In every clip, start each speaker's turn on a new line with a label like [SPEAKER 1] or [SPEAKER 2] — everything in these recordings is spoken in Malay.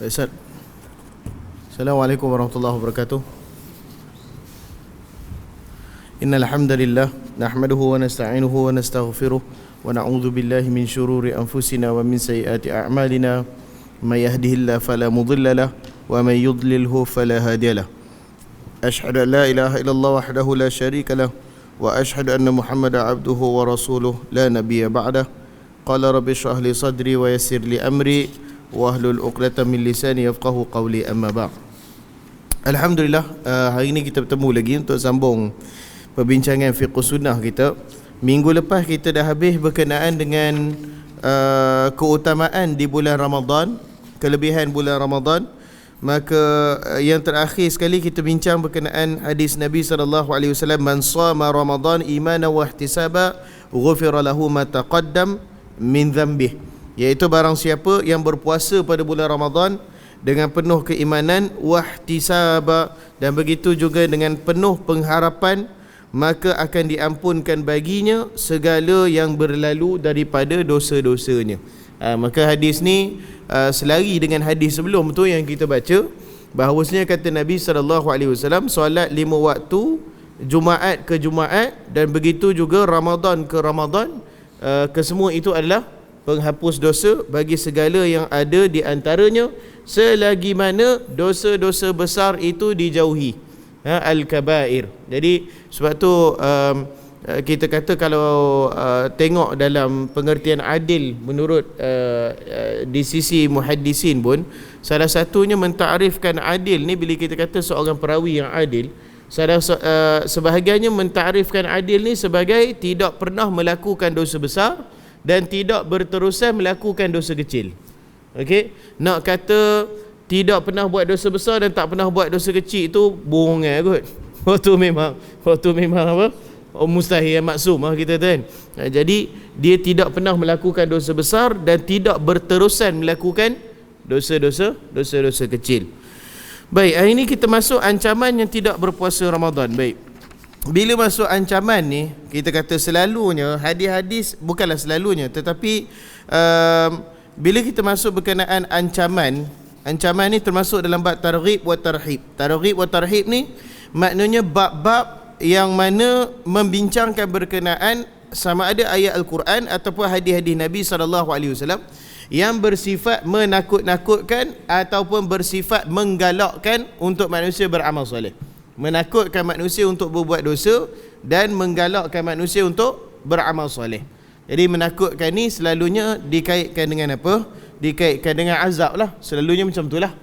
[SPEAKER 1] Ustaz. Assalamualaikum warahmatullahi wabarakatuh. Innal hamdalillah nahmaduhu wa nasta'inuhu wa nastaghfiruh wa na'udzu billahi min shururi anfusina wa min sayyiati a'malina. May yahdihillahu fala mudilla lahu wa may yudlilhu fala hadiya lahu. Asyhadu an la ilaha illallah wahdahu la syarika lahu wa asyhadu anna Muhammadan abduhu wa rasuluh la nabiyya ba'dah. Qala rabbi shrah li sadri wa yassir li amri wahlul 'uqdatam min lisani yafqahu qawli, amma ba'd. Alhamdulillah, hari ini kita bertemu lagi untuk sambung perbincangan fiqh sunnah kita. Minggu lepas kita dah habis berkenaan dengan keutamaan di bulan Ramadan, kelebihan bulan Ramadan. Maka yang terakhir sekali kita bincang berkenaan hadis Nabi SAW, man shama Ramadan imanan wa ihtisaba ghufira lahu ma taqaddam min dhanbih, iaitu barang siapa yang berpuasa pada bulan Ramadan dengan penuh keimanan, wahtisaba, dan begitu juga dengan penuh pengharapan, maka akan diampunkan baginya segala yang berlalu daripada dosa-dosanya. Maka hadis ni selari dengan hadis sebelum tu yang kita baca, bahawasanya kata Nabi SAW, solat 5 waktu, Jumaat ke Jumaat, dan begitu juga Ramadan ke Ramadan, kesemua itu adalah penghapus dosa bagi segala yang ada di antaranya, selagi mana dosa-dosa besar itu dijauhi, al-kabair. Jadi sebab tu kita kata kalau tengok dalam pengertian adil menurut di sisi muhaddisin pun, salah satunya mentakrifkan adil ni, bila kita kata seorang perawi yang adil, sebahagiannya mentakrifkan adil ni sebagai tidak pernah melakukan dosa besar dan tidak berterusan melakukan dosa kecil. Okey, nak kata tidak pernah buat dosa besar dan tak pernah buat dosa kecil itu bohongan kot. Waktu memang apa? Mustahil, maksum kita tu kan. Jadi dia tidak pernah melakukan dosa besar dan tidak berterusan melakukan dosa-dosa kecil. Baik, hari ini kita masuk ancaman yang tidak berpuasa Ramadan. Baik, bila masuk ancaman ni, kita kata selalunya hadis-hadis, bukanlah selalunya, tetapi bila kita masuk berkenaan ancaman ni termasuk dalam bab targhib wa tarhib. Targhib wa tarhib ni maknanya bab-bab yang mana membincangkan berkenaan sama ada ayat Al-Quran ataupun hadis-hadis Nabi SAW yang bersifat menakut-nakutkan ataupun bersifat menggalakkan untuk manusia beramal soleh. Menakutkan manusia untuk berbuat dosa dan menggalakkan manusia untuk beramal soleh. Jadi menakutkan ni selalunya dikaitkan dengan apa? Dikaitkan dengan azab lah. Selalunya macam tu lah.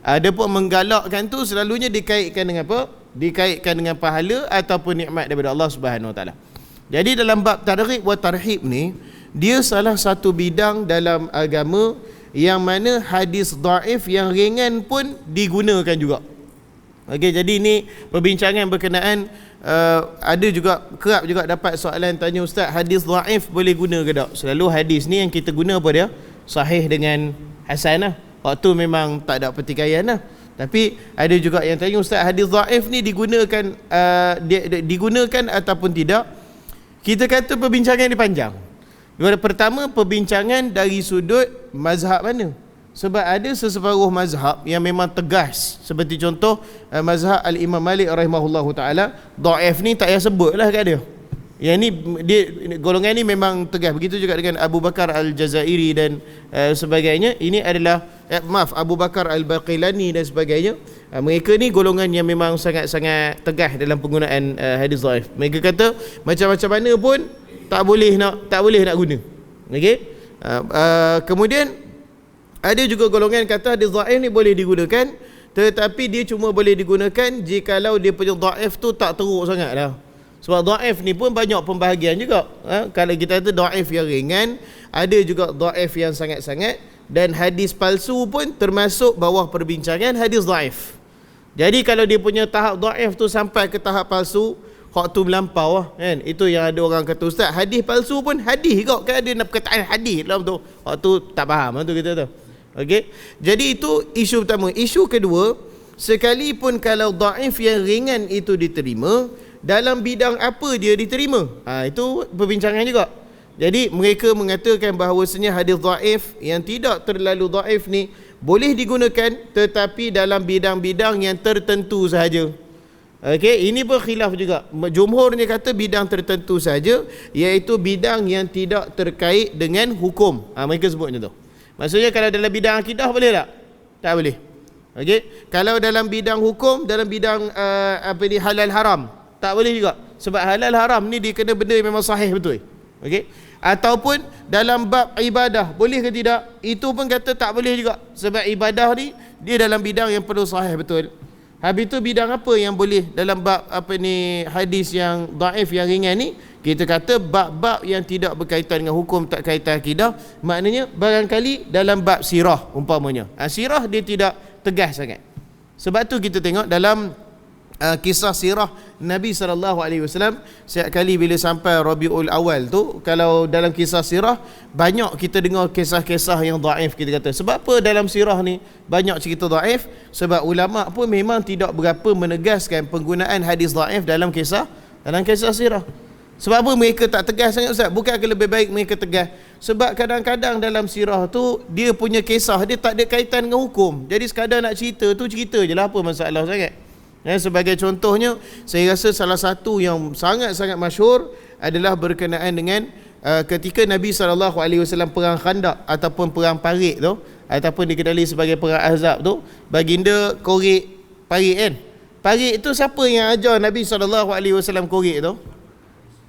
[SPEAKER 1] Adapun menggalakkan tu selalunya dikaitkan dengan apa? Dikaitkan dengan pahala ataupun nikmat daripada Allah Subhanahu Wa Taala. Jadi dalam bab targhib wa tarhib ni, dia salah satu bidang dalam agama yang mana hadis dhaif yang ringan pun digunakan juga. Okey, jadi ini perbincangan berkenaan ada juga kerap juga dapat soalan tanya, ustaz, hadis dhaif boleh guna ke tak? Selalu hadis ni yang kita guna apa dia? Sahih dengan hasan lah. Waktu memang tak ada pertikaian lah. Tapi ada juga yang tanya, ustaz, hadis dhaif ni digunakan ataupun tidak? Kita kata perbincangan ni panjang. Pertama, perbincangan dari sudut mazhab mana. Sebab ada seseparuh mazhab yang memang tegas, seperti contoh mazhab Al-Imam Malik rahimahullahu ta'ala, dhaif ni tak payah sebut lah kat dia. Yang ni dia, golongan ni memang tegas. Begitu juga dengan Abu Bakar Al-Jazairi dan sebagainya. Ini adalah Abu Bakar Al-Baqilani dan sebagainya. Mereka ni golongan yang memang sangat-sangat tegas dalam penggunaan hadis dhaif. Mereka kata macam-macam mana pun tak boleh nak guna. Okey. Kemudian ada juga golongan kata hadis dhaif ni boleh digunakan, tetapi dia cuma boleh digunakan jikalau dia punya dhaif tu tak teruk sangat lah. Sebab dhaif ni pun banyak pembahagian juga. Kalau kita kata dhaif yang ringan, ada juga dhaif yang sangat-sangat, dan hadis palsu pun termasuk bawah perbincangan hadis dhaif. Jadi kalau dia punya tahap dhaif tu sampai ke tahap palsu, waktu melampau lah, kan? Itu yang ada orang kata, ustaz, hadis palsu pun hadis kau, kan ada perkataan hadis dalam tu. Waktu tak faham tu kita tu. Okey. Jadi itu isu pertama. Isu kedua, sekalipun kalau dhaif yang ringan itu diterima, dalam bidang apa dia diterima? Itu perbincangan juga. Jadi mereka mengatakan bahawasanya hadis dhaif yang tidak terlalu dhaif ni boleh digunakan tetapi dalam bidang-bidang yang tertentu sahaja. Okey, ini pun khilaf juga. Jumhurnya kata bidang tertentu saja, iaitu bidang yang tidak terkait dengan hukum. Mereka sebutnya tu. Maksudnya kalau dalam bidang akidah boleh tak? Tak boleh. Okey, kalau dalam bidang hukum, dalam bidang halal haram, tak boleh juga. Sebab halal haram ni dia kena benda yang memang sahih betul. Okey. Ataupun dalam bab ibadah, boleh ke tidak? Itu pun kata tak boleh juga. Sebab ibadah ni dia dalam bidang yang perlu sahih betul. Habis tu bidang apa yang boleh dalam bab hadis yang daif yang ringan ni? Kita kata bab-bab yang tidak berkaitan dengan hukum, tak kaitan akidah. Maknanya barangkali dalam bab sirah umpamanya. Sirah dia tidak tegas sangat. Sebab tu kita tengok dalam kisah sirah Nabi SAW, setiap kali bila sampai Rabiul Awal tu, kalau dalam kisah sirah banyak kita dengar kisah-kisah yang daif kita kata. Sebab apa dalam sirah ni banyak cerita daif? Sebab ulama pun memang tidak berapa menegaskan penggunaan hadis daif dalam kisah sirah. Sebab apa mereka tak tegas sangat, Ustaz? Bukankah lebih baik mereka tegas? Sebab kadang-kadang dalam sirah tu dia punya kisah dia tak ada kaitan dengan hukum. Jadi sekadar nak cerita tu, cerita je lah, apa masalah sangat. Sebagai contohnya, saya rasa salah satu yang sangat-sangat masyhur adalah berkenaan dengan ketika Nabi SAW perang Khandaq ataupun perang Parit tu, ataupun dikenali sebagai perang Ahzab tu, baginda korek parit kan. Parit tu siapa yang ajar Nabi SAW korek tu?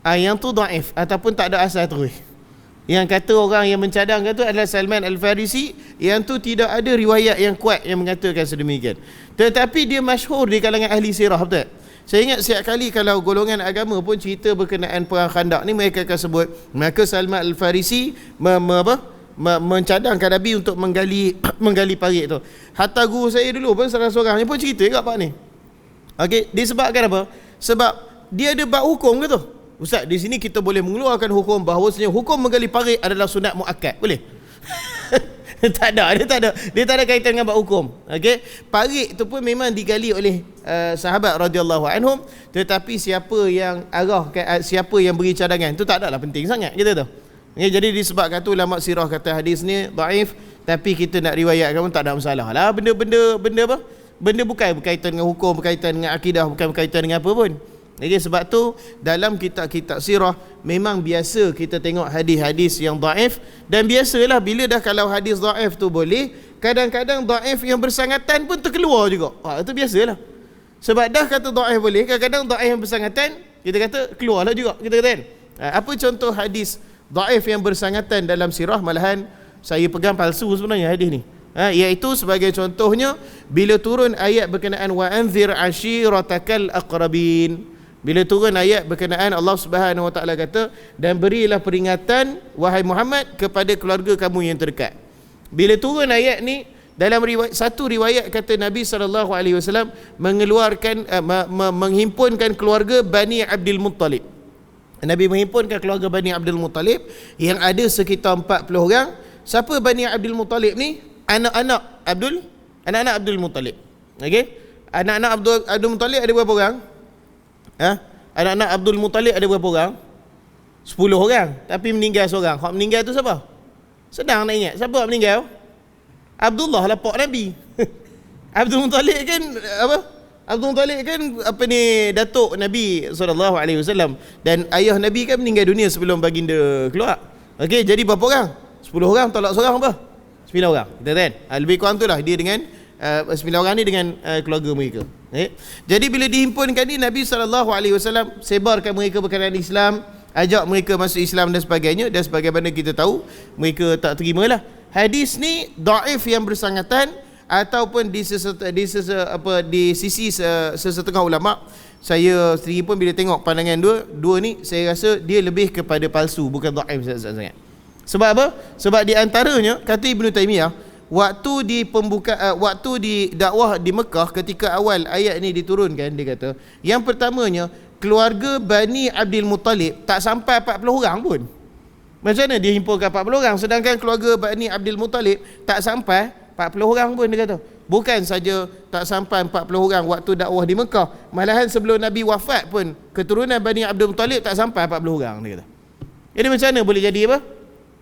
[SPEAKER 1] Yang tu daif ataupun tak ada asal terus. Yang kata orang yang mencadangkan tu adalah Salman Al-Farisi, yang tu tidak ada riwayat yang kuat yang mengatakan sedemikian. Tetapi dia masyhur di kalangan ahli sirah, betul? Saya ingat setiap kali kalau golongan agama pun cerita berkenaan perang Khandaq ni, mereka akan sebut maka Salman Al-Farisi mencadangkan Nabi untuk menggali parit tu. Hatta guru saya dulu pun salah seorang ni pun cerita kat pak ni. Okey, disebabkan apa? Sebab dia ada bab hukum ke tu? Ustaz, di sini kita boleh mengeluarkan hukum bahawasanya hukum menggali parit adalah sunat muakkad. Boleh? Tak ada. Dia tak ada kaitan dengan bab hukum. Okey. Parit tu pun memang digali oleh sahabat radhiyallahu anhum, tetapi siapa yang arahkan, siapa yang beri cadangan tu tak adalah penting sangat kita tu. Okay, jadi disebabkan tu ulama sirah kata hadis ni dhaif, tapi kita nak riwayatkan pun tak ada masalah lah. Benda apa? Benda bukan berkaitan dengan hukum, berkaitan dengan akidah, bukan berkaitan dengan apa pun. Jadi sebab tu dalam kitab-kitab sirah memang biasa kita tengok hadis-hadis yang dhaif, dan biasalah bila dah kalau hadis dhaif tu boleh, kadang-kadang dhaif yang bersangatan pun terkeluar juga. Itu biasalah. Sebab dah kata dhaif boleh, kadang-kadang dhaif yang bersangatan kita kata keluarlah juga, kita kata kan. Apa contoh hadis dhaif yang bersangatan dalam sirah? Malahan saya pegang palsu sebenarnya hadis ni. Iaitu sebagai contohnya bila turun ayat berkenaan wa anzir ashiratakal aqrabin. Bila turun ayat berkenaan Allah Subhanahu Wa Taala kata, dan berilah peringatan wahai Muhammad kepada keluarga kamu yang terdekat. Bila turun ayat ni, dalam satu riwayat kata Nabi SAW mengeluarkan menghimpunkan keluarga Bani Abdul Muttalib. Nabi menghimpunkan keluarga Bani Abdul Muttalib yang ada sekitar 40 orang. Siapa Bani Abdul Muttalib ni? Anak-anak Abdul Muttalib. Okey? Anak-anak Abdul Muttalib ada berapa orang? Anak-anak Abdul Muttalib ada berapa orang? 10 orang. Tapi meninggal seorang. Hak meninggal tu siapa? Sedang nak ingat. Siapa yang meninggal? Abdullah lah pak Nabi. Abdul Muttalib kan apa? Abdul Muttalib kan datuk Nabi SAW, dan ayah Nabi kan meninggal dunia sebelum baginda keluar. Okey, jadi berapa orang? 10 orang tolak seorang apa? 9 orang. Kita kan? Lebih kurang tu lah dia dengan 9 orang ni dengan keluarga mereka. Jadi bila dihimpunkan ni, Nabi SAW sebarkan mereka berkenaan Islam, ajak mereka masuk Islam dan sebagainya, dan sebagaimana kita tahu mereka tak terimalah. Hadis ni dhaif yang bersangatan, ataupun di sisi sesetengah ulama, saya sendiri pun bila tengok pandangan dua ni, saya rasa dia lebih kepada palsu, bukan dhaif sangat. Sebab apa? Sebab di antaranya kata Ibnu Taimiyah, waktu di dakwah di Mekah ketika awal ayat ni diturunkan, dia kata yang pertamanya keluarga Bani Abdul Muttalib tak sampai 40 orang pun. Macam mana dia himpunkan 40 orang, sedangkan keluarga Bani Abdul Muttalib tak sampai 40 orang pun, dia kata. Bukan saja tak sampai 40 orang waktu dakwah di Mekah, malahan sebelum Nabi wafat pun keturunan Bani Abdul Muttalib tak sampai 40 orang, dia kata. Jadi macam mana boleh jadi apa?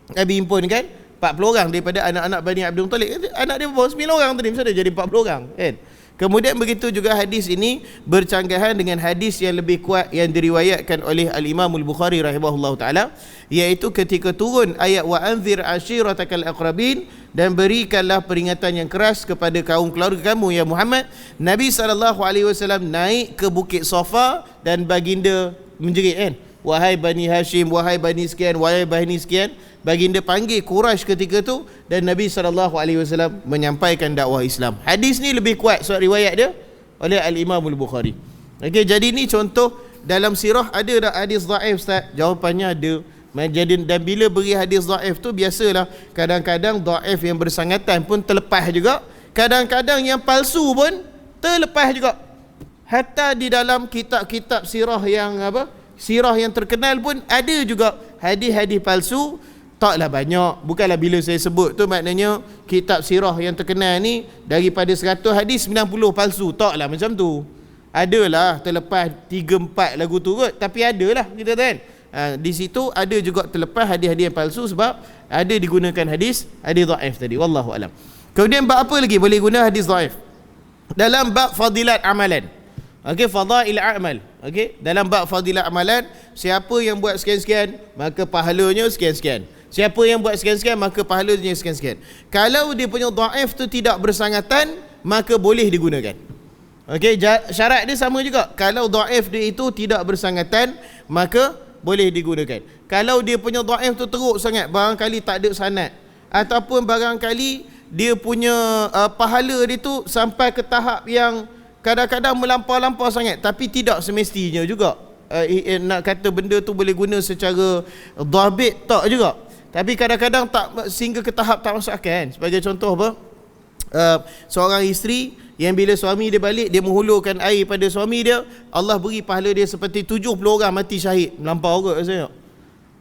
[SPEAKER 1] Nabi himpunkan 40 orang daripada anak-anak Bani Abdul Muttalib. Anak dia bawa 9 orang tadi, macam mana jadi 40 orang kan? Kemudian begitu juga hadis ini bercanggahan dengan hadis yang lebih kuat yang diriwayatkan oleh Al-Imam Al-Bukhari rahimahullahu taala, iaitu ketika turun ayat wa anzir ashiratakal aqrabin, dan berikanlah peringatan yang keras kepada kaum keluarga kamu ya Muhammad. Nabi SAW naik ke Bukit Safa dan baginda menjerit kan, wahai Bani Hashim, wahai Bani sekian, wahai Bani sekian. Baginda panggil Quraisy ketika tu, dan Nabi SAW menyampaikan dakwah Islam. Hadis ni lebih kuat sebab riwayat dia oleh Al-Imam Al-Bukhari. Okey, jadi ni contoh dalam sirah ada tak hadis dhaif Ustaz? Jawapannya ada. Jadi, dan bila beri hadis dhaif tu biasalah kadang-kadang dhaif yang bersangatan pun terlepas juga, kadang-kadang yang palsu pun terlepas juga. Hatta di dalam kitab-kitab sirah yang sirah yang terkenal pun ada juga hadis-hadis palsu. Taklah banyak, bukanlah bila saya sebut tu maknanya kitab sirah yang terkenal ni daripada 100 hadis 90 palsu. Taklah macam tu. Adalah terlepas 3-4 lagu tu kot, tapi adalah kita kan. Di situ ada juga terlepas hadis-hadis yang palsu sebab ada digunakan hadis dhaif tadi. Wallahu alam. Kemudian bab apa lagi boleh guna hadis dhaif? Dalam bab fadilat amalan. Okey, fadail amal. Okey, dalam bab fadilat amalan, siapa yang buat sekian-sekian maka pahalanya sekian-sekian. Siapa yang buat sekian-sekian maka pahalanya sekian-sekian. Kalau dia punya dhaif tu tidak bersangatan maka boleh digunakan. Okey, syarat dia sama juga. Kalau dhaif dia itu tidak bersangatan maka boleh digunakan. Kalau dia punya dhaif tu teruk sangat, barangkali tak ada sanad, ataupun barangkali dia punya pahala dia tu sampai ke tahap yang kadang-kadang melampau-lampau sangat, tapi tidak semestinya juga. Nak kata benda tu boleh guna secara dhabit tak juga. Tapi kadang-kadang tak sehingga ke tahap tak masuk akal kan. Sebagai contoh apa? Seorang isteri yang bila suami dia balik, dia menghulurkan air pada suami dia, Allah beri pahala dia seperti 70 orang mati syahid. Melampau kot rasanya.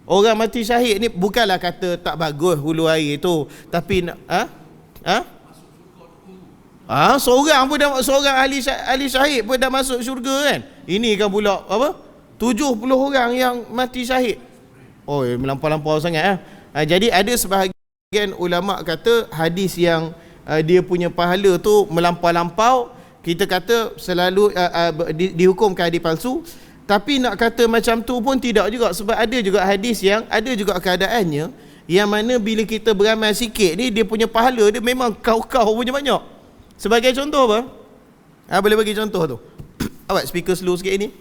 [SPEAKER 1] Orang mati syahid ni bukanlah kata tak bagus hulur air tu, tapi seorang ahli syahid pun dah masuk syurga kan. Ini kan pula apa? 70 orang yang mati syahid. Oh, melampau-lampau sangat jadi ada sebahagian ulama kata hadis yang dia punya pahala tu melampau-lampau, kita kata selalu dihukumkan hadis palsu. Tapi nak kata macam tu pun tidak juga, sebab ada juga hadis yang ada juga keadaannya yang mana bila kita beramal sikit ni, dia punya pahala dia memang kau-kau punya banyak. Sebagai contoh apa? Boleh bagi contoh tu? Awak speaker slow sikit ni.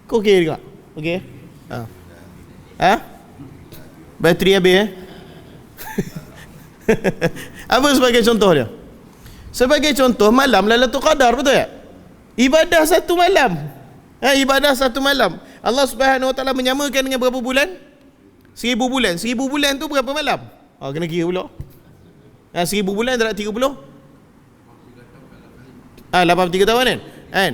[SPEAKER 1] Kau okey juga? Okey? Bateri habis Apa sebagai contoh dia? Sebagai contoh, malam Lailatul Qadar, betul tak? Ibadah satu malam. Ibadah satu malam. Allah Subhanahu Wa Taala menyamakan dengan berapa bulan? 1000 bulan. 1000 bulan tu berapa malam? Kena kira pula. 1000 bulan tak 30? 83 tahun kan?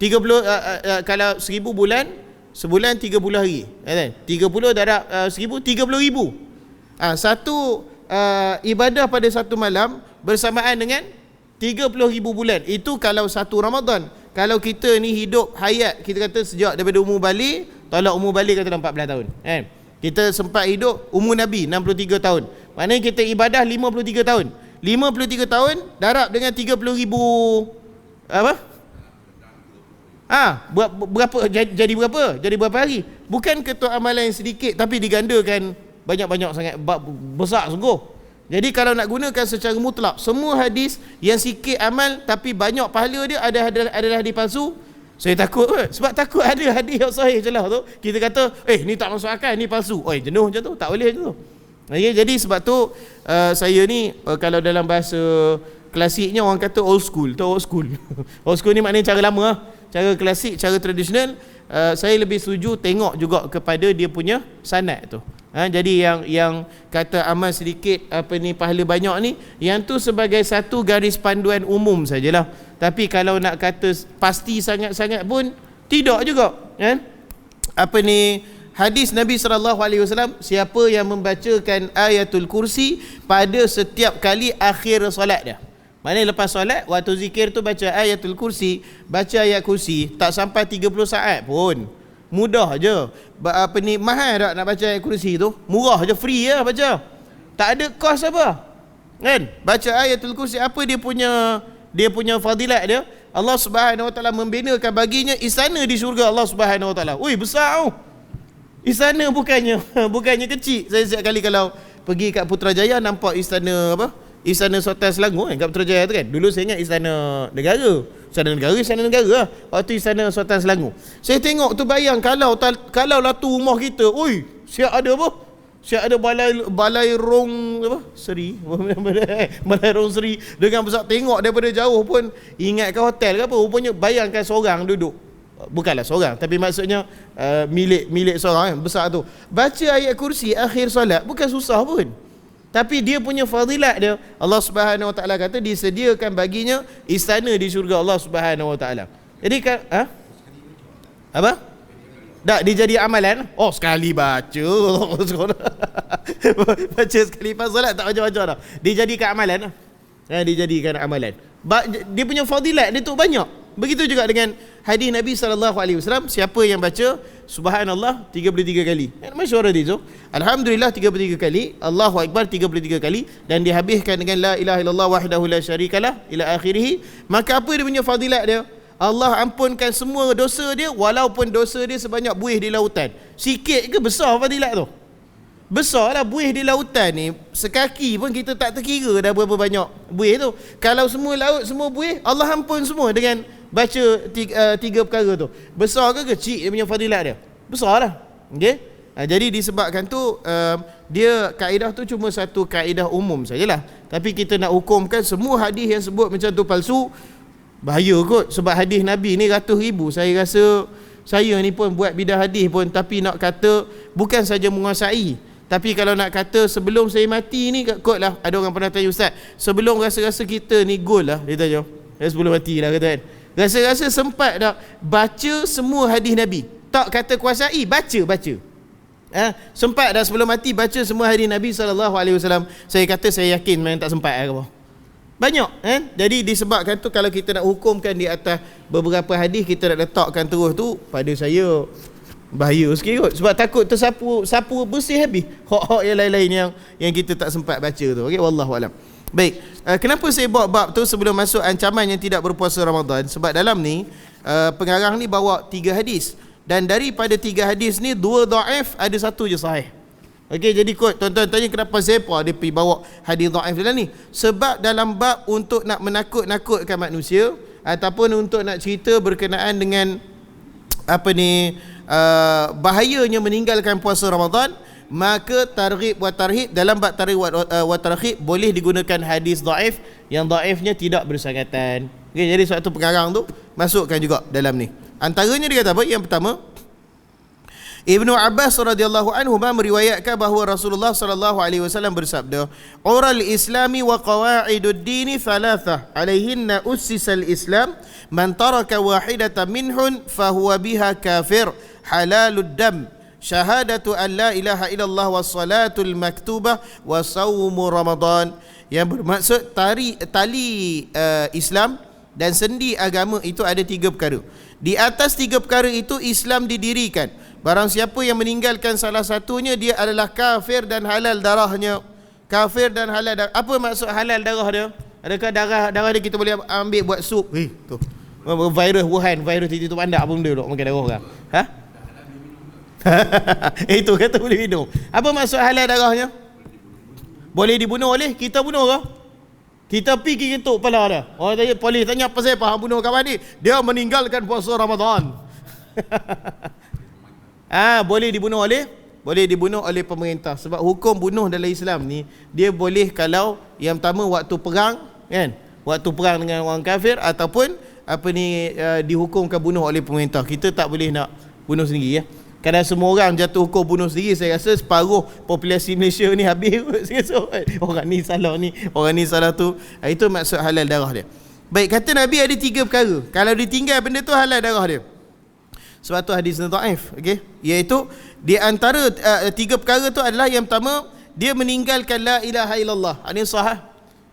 [SPEAKER 1] 30 kalau 1000 bulan, sebulan 30 hari kan? 30 darab 1000, 30,000. Satu ibadah pada satu malam bersamaan dengan 30,000 bulan. Itu kalau satu Ramadan. Kalau kita ni hidup hayat, kita kata sejak daripada umur balik, tolak umur balik kata 14 tahun kan? Kita sempat hidup umur Nabi 63 tahun. Maknanya kita ibadah 53 tahun. 53 tahun darab dengan 30,000 apa? Berapa jadi berapa? Jadi berapa hari? Bukan ketua amalan yang sedikit tapi digandakan banyak-banyak sangat, besar sungguh. Jadi kalau nak gunakan secara mutlak, semua hadis yang sikit amal tapi banyak pahala dia adalah hadis palsu, saya takut sebab takut ada hadis yang sahih je lah tu kita kata ni tak masuk akal, ni palsu. Jenuh macam tu, tak boleh macam tu. Jadi sebab tu saya ni kalau dalam bahasa klasiknya orang kata old school. Tahu old school? Old school ni maknanya cara lama, cara klasik, cara tradisional. Saya lebih setuju tengok juga kepada dia punya sanad tu. Jadi yang kata amal sedikit pahala banyak ni, yang tu sebagai satu garis panduan umum sajalah. Tapi kalau nak kata pasti sangat-sangat pun tidak juga kan? Hadis Nabi SAW, siapa yang membacakan ayatul kursi pada setiap kali akhir solat dia, maknanya lepas solat waktu zikir tu baca ayatul kursi, baca ayat kursi, tak sampai 30 saat pun, mudah je. Mahal tak nak baca ayat kursi tu? Murah je, free je baca. Tak ada kos apa. Kan? Baca ayatul kursi, apa dia punya fadilat dia? Allah Subhanahu Wa Taala membinakan baginya istana di syurga Allah Subhanahu Wa Taala. Ui, besar tau. Istana bukannya kecil. Saya setiap kali kalau pergi kat Putrajaya nampak istana apa? Istana Sultan Selangor kan, kat Putrajaya tu kan. Dulu saya ingat istana negara. Istana negara lah. Waktu istana Sultan Selangor. Saya tengok tu, bayang kalau lah tu rumah kita. Ui, siap ada apa? Siap ada balai rong apa? Seri. Balai rong seri dengan besar, tengok daripada jauh pun ingat ke hotel ke apa. Rupanya bayangkan seorang duduk. Bukanlah seorang, tapi maksudnya milik seorang kan, besar tu. Baca ayat kursi akhir solat bukan susah pun. Tapi dia punya fadilat dia, Allah Subhanahu Wa Taala kata disediakan baginya istana di syurga Allah Subhanahu Wa Taala. Jadi apa? Tak, dia jadi amalan. Oh, sekali baca. Baca sekali pas solat tak baca-baca dah. Dia jadikan amalan. Dijadikan amalan. Dia punya fadilat dia tu banyak. Begitu juga dengan hadis Nabi SAW, siapa yang baca subhanallah 33 kali, masyhur hadis tu, alhamdulillah 33 kali, Allahu akbar 33 kali, dan dihabiskan dengan la ilaha illallah wahdahu la syarikalah ila akhirih, maka apa dia punya fadilat dia? Allah ampunkan semua dosa dia, walaupun dosa dia sebanyak buih di lautan. Sikit ke besar fadilat tu? Besar lah. Buih di lautan ni, sekaki pun kita tak terkira dah berapa banyak buih tu. Kalau semua laut, semua buih, Allah ampun semua dengan baca tiga perkara tu. Besar ke kecil dia punya fadilat dia? Besar lah. Okay? Jadi disebabkan tu, dia kaedah tu cuma satu kaedah umum sajalah. Tapi kita nak hukumkan semua hadis yang sebut macam tu palsu, bahaya kot. Sebab hadis Nabi ni ratus ribu. Saya rasa saya ni pun buat bidah hadis pun, tapi nak kata bukan saja menguasai, tapi kalau nak kata sebelum saya mati ni kot lah. Ada orang pernah tanya, Ustaz, sebelum rasa-rasa kita ni goal lah, dia tanya, sebelum mati lah kata kan, rasa-rasa sempat tak baca semua hadis Nabi? Tak kata kuasai, baca. Sempat dah sebelum mati baca semua hadis Nabi SAW? Saya kata saya yakin memang tak sempat lah. Banyak kan? Jadi disebabkan tu, kalau kita nak hukumkan di atas beberapa hadis, kita nak letakkan terus tu, pada saya bahaya sikit kot. Sebab takut tersapu bersih habis hak-hak yang lain-lain yang kita tak sempat baca tu. Okey, wallahu alam. Baik, kenapa saya bawa bab tu sebelum masuk ancaman yang tidak berpuasa Ramadan? Sebab dalam ni pengarang ni bawa 3 hadis, dan daripada 3 hadis ni 2 dhaif, ada 1 je sahih. Okey, jadi kot tuan-tuan tanya kenapa dia pergi bawa hadis dhaif dalam ni? Sebab dalam bab untuk nak menakut-nakutkan manusia, ataupun untuk nak cerita berkenaan dengan apa ni, bahayanya meninggalkan puasa Ramadan, maka targhib wa tarhib, dalam bab targhib wa tarhib boleh digunakan hadis dhaif yang dhaifnya tidak bersangatan. Okey, jadi suatu pengarang tu masukkan juga dalam ni. Antaranya dia kata apa? Yang pertama, Ibnu Abbas radhiyallahu anhu meriwayatkan bahawa Rasulullah sallallahu alaihi wasallam bersabda, "Ural islami wa qawaidud dini thalathah, alaihinna ussisal Islam, man taraka wahidatan minhun fahuwa biha kafir, halalud dam, syahadatu an la ilaha illallah was salatul maktubah wa saumu Ramadan." Yang bermaksud tali Islam dan sendi agama itu ada 3 perkara. Di atas 3 perkara itu Islam didirikan. Barang siapa yang meninggalkan salah satunya, dia adalah kafir dan halal darahnya. Kafir dan halal darah. Apa maksud halal darah dia? Adakah darah dia kita boleh ambil buat sup? Tu. Virus Wuhan, virus titik tu pandak apa benda duk makan darah orang? Itu kata boleh minum. Apa maksud halal darahnya? Boleh dibunuh oleh kita bunuh ke? Kita pergi ketuk kepala dia. Orang tanya, polis tanya apa saya faham bunuh kawan ni? Dia meninggalkan puasa Ramadan. Boleh dibunuh oleh pemerintah. Sebab hukum bunuh dalam Islam ni, dia boleh kalau yang pertama waktu perang kan, waktu perang dengan orang kafir, ataupun dihukumkan bunuh oleh pemerintah. Kita tak boleh nak bunuh sendiri ya. Kadang semua orang jatuh hukum bunuh sendiri, saya rasa separuh populasi Malaysia ni habis. Orang ni salah tu. Itu maksud halal darah dia. Baik, kata Nabi ada 3 perkara, kalau ditinggal benda tu halal darah dia. Sebab tu hadis ni dhaif, okey, iaitu di antara 3 perkara tu adalah yang pertama, dia meninggalkan la ilaha illallah. Ini sahih.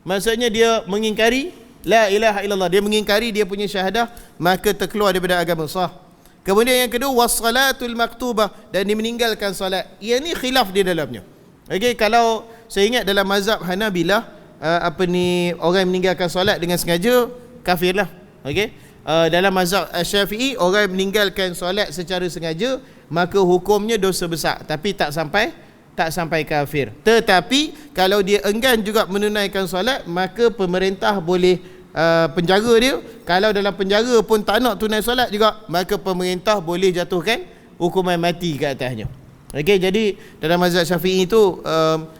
[SPEAKER 1] Maksudnya dia mengingkari la ilaha illallah, dia mengingkari dia punya syahadah, maka terkeluar daripada agama sah. Kemudian yang kedua, wassalatul maktubah, dan dia meninggalkan solat. Yang ni khilaf di dalamnya. Okey, kalau saya ingat dalam mazhab Hanabilah, orang yang meninggalkan solat dengan sengaja kafir lah. Okey. Dalam mazhab Syafi'i, orang yang meninggalkan solat secara sengaja maka hukumnya dosa besar, tapi tak sampai kafir. Tetapi kalau dia enggan juga menunaikan solat, maka pemerintah boleh penjara dia. Kalau dalam penjara pun tak nak tunai solat juga, maka pemerintah boleh jatuhkan hukuman mati ke atasnya. Okey, jadi dalam mazhab Syafi'i itu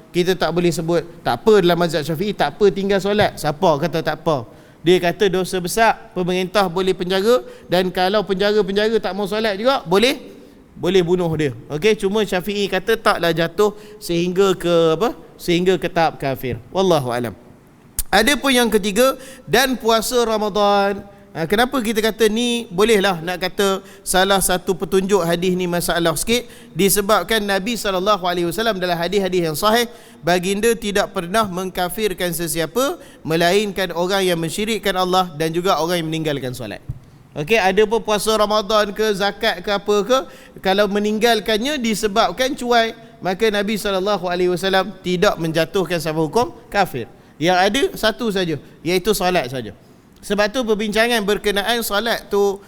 [SPEAKER 1] kita tak boleh sebut tak apa. Dalam mazhab Syafi'i tak apa tinggal solat. Siapa kata tak apa? Dia kata dosa besar, pemerintah boleh penjara, dan kalau penjara tak mau solat juga boleh bunuh dia. Okey, cuma Syafi'i kata taklah jatuh sehingga ke tahap kafir. Wallahu alam. Ada pun yang ketiga, dan puasa Ramadan. Kenapa kita kata ni bolehlah nak kata salah satu petunjuk hadis ni masalah sikit, disebabkan Nabi SAW dalam hadis-hadis yang sahih, baginda tidak pernah mengkafirkan sesiapa melainkan orang yang mensyirikkan Allah dan juga orang yang meninggalkan solat. Okey, ada pun puasa Ramadan ke zakat ke apa ke, kalau meninggalkannya disebabkan cuai, maka Nabi SAW tidak menjatuhkan sama hukum kafir. Yang ada satu saja, iaitu solat saja. Sebab tu perbincangan berkenaan solat tu,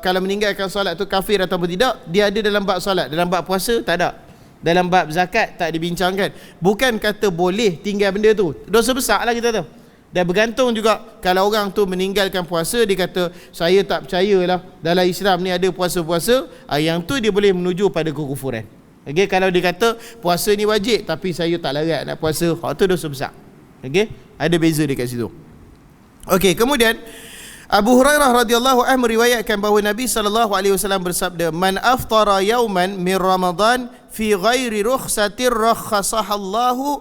[SPEAKER 1] kalau meninggalkan solat tu kafir ataupun tidak, dia ada dalam bab solat. Dalam bab puasa tak ada. Dalam bab zakat tak dibincangkan. Bukan kata boleh tinggal benda tu, dosa besar lah kita tahu. Dan bergantung juga, kalau orang tu meninggalkan puasa, dia kata saya tak percayalah dalam Islam ni ada puasa-puasa, yang tu dia boleh menuju pada kekufuran. Okay, kalau dia kata puasa ni wajib tapi saya tak larat nak puasa, tu dosa besar. Okay, ada beza dekat situ. Okey, kemudian Abu Hurairah radhiyallahu anhu meriwayatkan bahawa Nabi SAW bersabda, "Man aftara yawman min Ramadan fi ghairi rukhsatir rakhasahallahu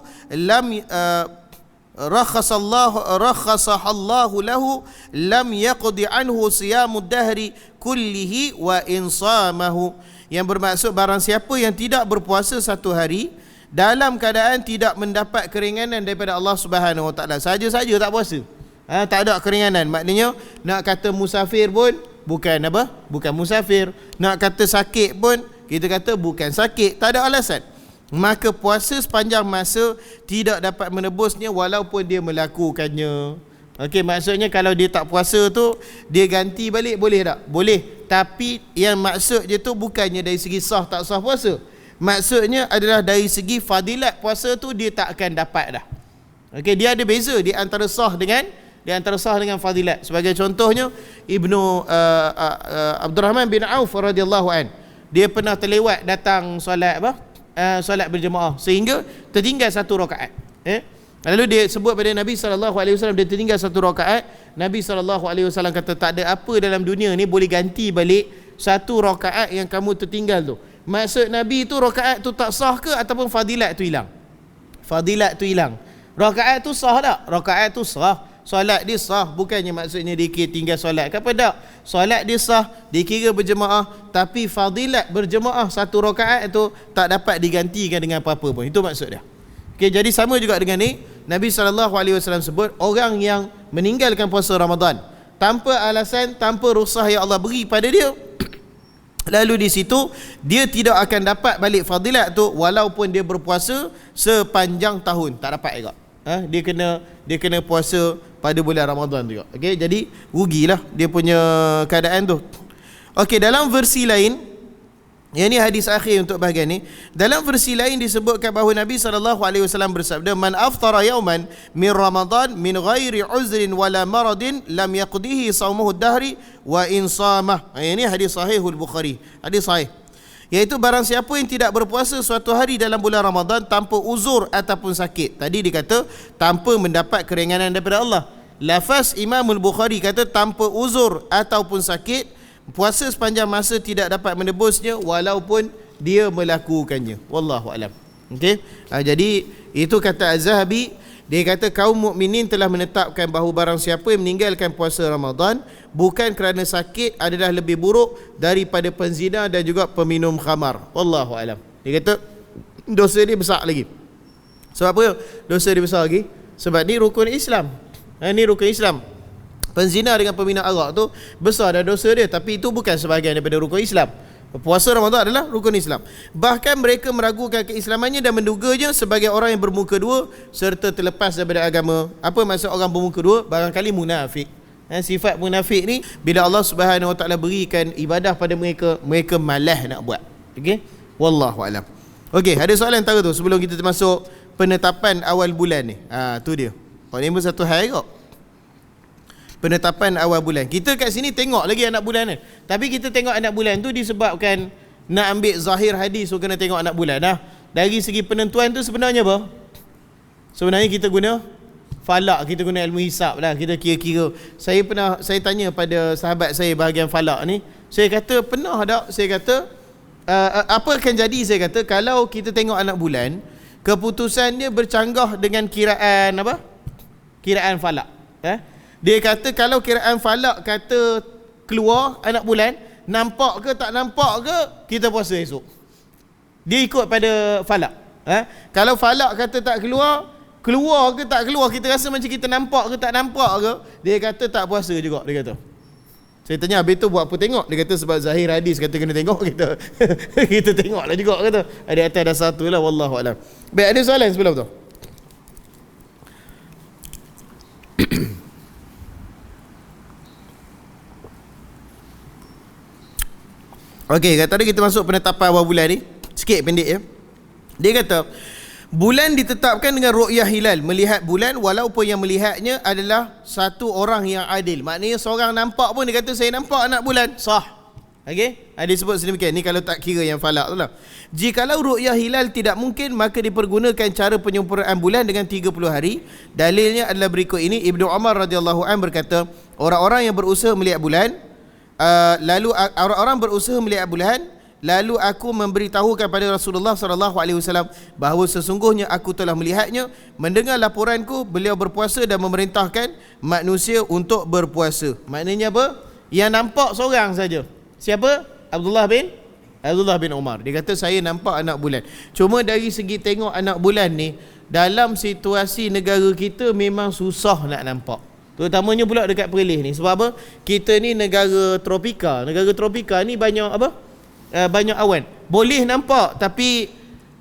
[SPEAKER 1] lahu lam yaqdi anhu siyamud dahri kullihi wa insamahu." Yang bermaksud, barang siapa yang tidak berpuasa satu hari dalam keadaan tidak mendapat keringanan daripada Allah Subhanahu Wa Taala, saja-saja tak puasa, tak ada keringanan, maknanya nak kata musafir pun bukan musafir, nak kata sakit pun kita kata bukan sakit, tak ada alasan, maka puasa sepanjang masa tidak dapat menebusnya walaupun dia melakukannya. Okey, maksudnya kalau dia tak puasa tu, dia ganti balik boleh tak? Boleh, tapi yang maksud dia tu bukannya dari segi sah tak sah puasa, maksudnya adalah dari segi fadilat puasa tu dia tak akan dapat dah. Okey, dia ada beza di antara sah dengan fadilat. Sebagai contohnya, Ibnu Abdurrahman bin Auf radhiyallahu an, dia pernah terlewat datang solat solat berjemaah sehingga tertinggal satu rakaat. Lalu dia sebut pada Nabi SAW, dia tertinggal satu rakaat. Nabi SAW kata, tak ada apa dalam dunia ni boleh ganti balik satu rakaat yang kamu tertinggal tu. Maksud Nabi tu rakaat tu tak sah ke ataupun fadilat tu hilang? Fadilat tu hilang. Rakaat tu sah tak? Rakaat tu sah. Solat dia sah, bukannya maksudnya dia kira tinggal solat ke apa, tak. Solat dia sah, dikira berjemaah, tapi fadilat berjemaah satu rakaat tu tak dapat digantikan dengan apa-apa pun. Itu maksud dia. Okay, jadi sama juga dengan ni, Nabi SAW sebut, orang yang meninggalkan puasa Ramadan tanpa alasan, tanpa rukhsah yang Allah beri pada dia, lalu di situ dia tidak akan dapat balik fadilat tu walaupun dia berpuasa sepanjang tahun, tak dapat juga. Dia kena puasa pada bulan Ramadan juga. Okey, jadi rugilah dia punya keadaan tu. Okey, dalam versi lain, yang ini hadis akhir untuk bahagian ni, dalam versi lain disebutkan bahawa Nabi SAW bersabda, "Man aftara yawman min Ramadan min ghairi uzrin wala maradin lam yaqdihi shaumuhu ad-dahri wa in samah." Ini hadis sahihul Bukhari, hadis sahih. Iaitu barang siapa yang tidak berpuasa suatu hari dalam bulan Ramadan tanpa uzur ataupun sakit. Tadi dikata tanpa mendapat keringanan daripada Allah. Lafaz Imamul Bukhari kata tanpa uzur ataupun sakit, puasa sepanjang masa tidak dapat menebusnya walaupun dia melakukannya. Wallahu alam. Okey. Jadi itu kata Az-Zahabi, dia kata kaum mukminin telah menetapkan bahawa barang siapa yang meninggalkan puasa Ramadan bukan kerana sakit adalah lebih buruk daripada penzina dan juga peminum khamar. Wallahu alam. Dia kata dosa dia besar lagi. Sebab apa dosa dia besar lagi? Sebab ni rukun Islam. Ni rukun Islam. Penzina dengan peminum arak tu besar dah dosa dia, tapi itu bukan sebahagian daripada rukun Islam. Puasa Ramadan adalah rukun Islam. Bahkan mereka meragukan keislamannya dan menduganya sebagai orang yang bermuka dua serta terlepas daripada agama. Apa maksud orang bermuka dua? Barangkali munafik. Sifat munafik ni bila Allah Subhanahu Wa Taala berikan ibadah pada mereka, mereka malas nak buat. Okey? Wallahu alam. Okey, ada soalan antara tu sebelum kita masuk penetapan awal bulan ni. Tu dia. Pak ni pun satu hal kok. Penetapan awal bulan. Kita kat sini tengok lagi anak bulan ni. Tapi kita tengok anak bulan tu disebabkan nak ambil zahir hadis, so kena tengok anak bulan dah. Dari segi penentuan tu sebenarnya apa? Sebenarnya kita guna falak, kita guna ilmu hisab lah. Kita kira-kira. Saya tanya pada sahabat saya bahagian falak ni, saya kata pernah tak? Saya kata apa akan jadi, saya kata kalau kita tengok anak bulan, keputusan dia bercanggah dengan kiraan apa? Kiraan falak. Dia kata kalau kiraan falak kata keluar anak bulan, nampak ke tak nampak ke, kita puasa esok. Dia ikut pada falak. Kalau falak kata tak keluar, keluar ke tak keluar, kita rasa macam kita nampak ke tak nampak ke, dia kata tak puasa juga, dia kata. Saya tanya, habis tu buat apa tengok? Dia kata sebab zahir hadis kata kena tengok, kita kita tengoklah juga, kata. Ada atas dasar tu lah, wallahu alam. Baik, ada soalan sebelum tu? Okey, kata dia kita masuk penetapan awal bulan ni. Sikit pendek ya. Dia kata bulan ditetapkan dengan ru'yah hilal, melihat bulan walaupun yang melihatnya adalah satu orang yang adil. Maknanya seorang nampak pun dia kata saya nampak anak bulan, sah. Okey? Dia sebut sedemikian. Ni kalau tak kira yang falak tu lah. Jikalau ru'yah hilal tidak mungkin, maka dipergunakan cara penyempurnaan bulan dengan 30 hari. Dalilnya adalah berikut ini. Ibnu Umar radhiyallahu anhu berkata, orang-orang yang berusaha melihat bulan, lalu orang-orang berusaha melihat bulan, lalu aku memberitahukan kepada Rasulullah SAW bahawa sesungguhnya aku telah melihatnya. Mendengar laporanku, beliau berpuasa dan memerintahkan manusia untuk berpuasa. Maknanya apa? Yang nampak seorang saja. Siapa? Abdullah bin Umar. Dia kata saya nampak anak bulan. Cuma dari segi tengok anak bulan ni, dalam situasi negara kita memang susah nak nampak. Terutamanya pula dekat Perlis ni. Sebab apa? Kita ni negara tropika. Negara tropika ni banyak apa? Banyak awan. Boleh nampak tapi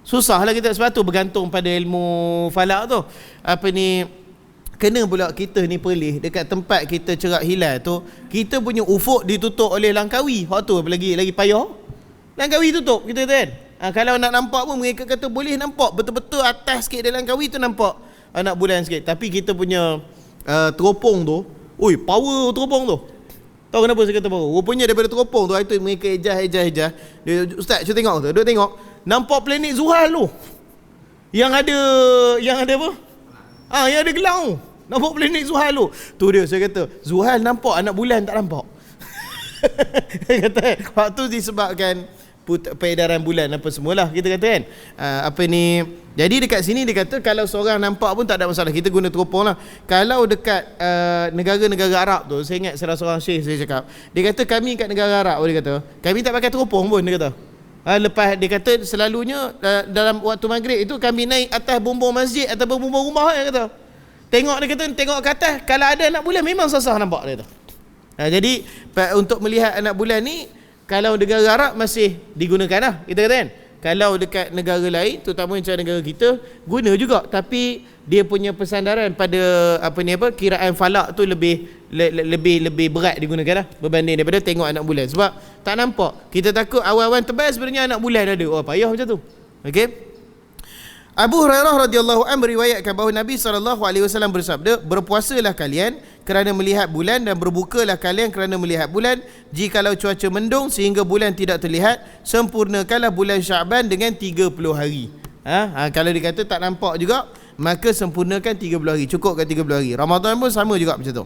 [SPEAKER 1] susah lah kita. Sebab tu bergantung pada ilmu falak tu. Kena pula kita ni Perlis, dekat tempat kita cerak hilal tu, kita punya ufuk ditutup oleh Langkawi. Hak tu lagi payah. Langkawi tutup kita kan. Kalau nak nampak pun mereka kata boleh nampak betul-betul atas sikit dari Langkawi tu nampak anak bulan sikit. Tapi kita punya teropong tu, power teropong tu. Tahu kenapa saya kata power? Rupanya daripada teropong tu, itu mereka ejah. Ustaz, cuba tengok tu. Dia tengok, nampak planet Zuhal tu. Yang ada apa? Yang ada gelang tu. Nampak planet Zuhal tu. Tu dia, saya kata, Zuhal nampak, anak bulan tak nampak. Dia kata, waktu disebabkan peredaran bulan apa semualah, kita kata kan. Jadi dekat sini dia kata kalau seorang nampak pun tak ada masalah, kita guna teropong lah. Kalau dekat negara-negara Arab tu, saya ingat salah seorang syekh saya cakap, dia kata kami kat negara Arab, dia kata kami tak pakai teropong pun, dia kata. Lepas dia kata selalunya dalam waktu maghrib itu kami naik atas bumbung masjid atau bumbung rumah, dia kata. Tengok ke atas, kalau ada anak bulan memang susah nampak, dia kata. Jadi untuk melihat anak bulan ni, kalau negara Arab masih digunakan lah, kita kata kan. Kalau dekat negara lain, terutama macam negara kita, guna juga. Tapi dia punya persandaran pada kiraan falak tu lebih berat digunakan lah berbanding daripada tengok anak bulan. Sebab tak nampak. Kita takut awan-awan tebal sebenarnya anak bulan ada. Payah macam tu. Okey. Abu Hurairah radhiyallahu anhu meriwayatkan bahawa Nabi SAW bersabda, berpuasalah kalian kerana melihat bulan dan berbukalah kalian kerana melihat bulan. Jikalau cuaca mendung sehingga bulan tidak terlihat, sempurnakanlah bulan Syaban dengan 30 hari. Kalau dikata tak nampak juga, maka sempurnakan 30 hari, cukupkan 30 hari. Ramadan pun sama juga macam tu.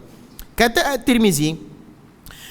[SPEAKER 1] Kata At-Tirmizi,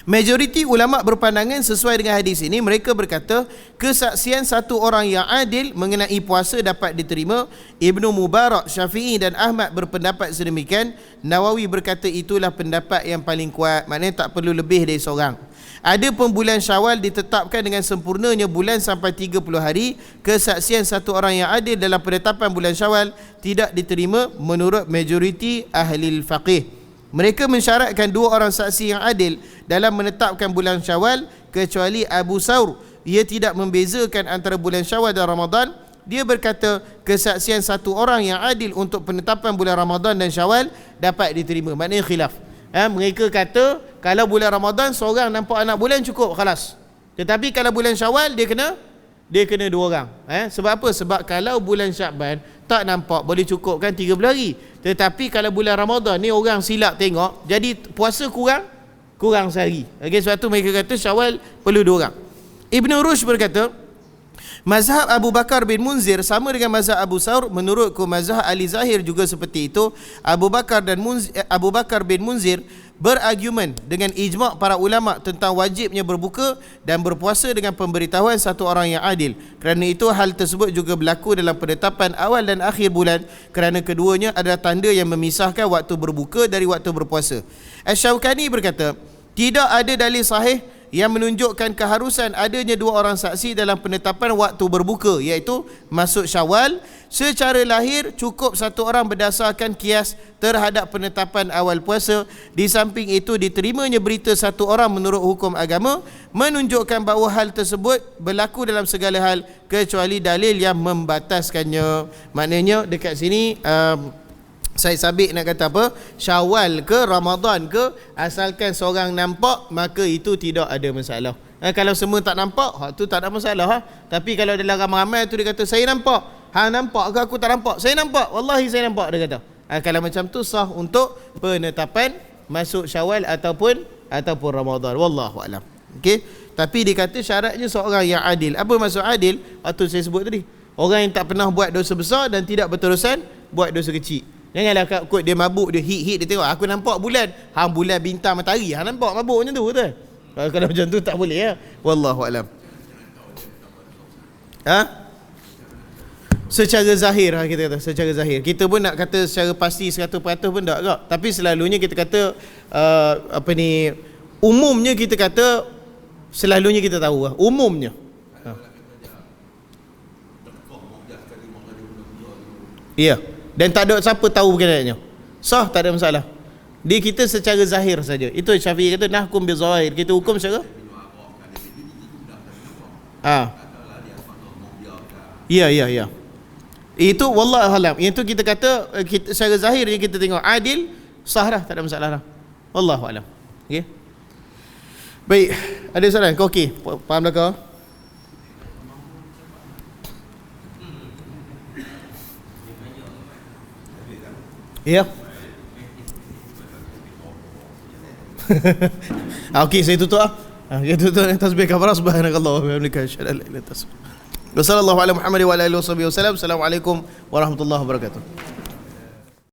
[SPEAKER 1] majoriti ulama berpandangan sesuai dengan hadis ini. Mereka berkata kesaksian satu orang yang adil mengenai puasa dapat diterima. Ibnu Mubarak, Syafi'i dan Ahmad berpendapat sedemikian. Nawawi berkata itulah pendapat yang paling kuat. Maknanya tak perlu lebih dari seorang. Adapun bulan Syawal ditetapkan dengan sempurnanya bulan sampai 30 hari. Kesaksian satu orang yang adil dalam penetapan bulan Syawal tidak diterima menurut majoriti ahli faqih. Mereka mensyaratkan dua orang saksi yang adil dalam menetapkan bulan Syawal kecuali Abu Saur ia tidak membezakan antara bulan Syawal dan Ramadan. Dia berkata kesaksian satu orang yang adil untuk penetapan bulan Ramadan dan Syawal dapat diterima. Maknanya khilaf. Mereka kata kalau bulan Ramadan seorang nampak anak bulan cukup, khalas. Tetapi kalau bulan Syawal dia kena dua orang. Sebab apa? Sebab kalau bulan Syakban tak nampak, boleh cukupkan 30 hari. Tetapi kalau bulan Ramadan ni orang silap tengok, jadi puasa kurang sehari. Okay, sebab tu mereka kata Syawal perlu dua orang. Ibn Rushd berkata mazhab Abu Bakar bin Munzir sama dengan mazhab Abu Saur. Menurutku mazhab Ali Zahir juga seperti itu. Abu Bakar bin Munzir berargumen dengan ijma' para ulama tentang wajibnya berbuka dan berpuasa dengan pemberitahuan satu orang yang adil. Kerana itu hal tersebut juga berlaku dalam penetapan awal dan akhir bulan, kerana keduanya adalah tanda yang memisahkan waktu berbuka dari waktu berpuasa. Asy-Syaukani berkata, tidak ada dalil sahih yang menunjukkan keharusan adanya dua orang saksi dalam penetapan waktu berbuka, iaitu masuk Syawal. Secara lahir cukup satu orang berdasarkan kias terhadap penetapan awal puasa. Di samping itu, diterimanya berita satu orang menurut hukum agama menunjukkan bahawa hal tersebut berlaku dalam segala hal kecuali dalil yang membataskannya. Maknanya dekat sini Syed Sabiq nak kata apa? Syawal ke Ramadan ke, asalkan seorang nampak, maka itu tidak ada masalah. Kalau semua tak nampak, tu tak ada masalah. Tapi kalau dalam ramai-ramai tu dia kata saya nampak, nampak ke aku tak nampak? Saya nampak, wallahi saya nampak, dia kata. Kalau macam tu sah untuk penetapan masuk Syawal ataupun Ramadan. Wallahu alam. Okey. Tapi dia kata syaratnya seorang yang adil. Apa maksud adil? Atau saya sebut tadi, orang yang tak pernah buat dosa besar dan tidak berterusan buat dosa kecil. Janganlah kot dia mabuk, dia hit dia tengok aku nampak bulan, bulan bintang matahari, nampak mabuk macam tu betul. Kalau macam tu tak boleh ya. Wallahu alam. Secara zahir kita kata, secara zahir. Kita pun nak kata secara pasti 100% pun tak agak. Tapi selalunya kita kata umumnya kita kata, selalunya kita tahu umumnya. Ya. Dan tak ada siapa tahu berkenanya. Sah, tak ada masalah. Dia kita secara zahir saja. Itu Syafi'i kata nahkum bi zahir. Kita hukum secara Ya. Itu wallahu alam. Itu kita kata secara zahir yang kita tengok adil, sah dah, tak ada masalah dah. Wallahu alam. Okey. Baik, ada soalan? Kau okey? Faham dah kau? Ya. Okey, saya tutup kita tutup tasbih kafarah subhanakallah wa bihamdika asyhadu an la ilaha illa anta astaghfiruka wa atubu ilaik. Wassalamualaikum warahmatullahi wabarakatuh.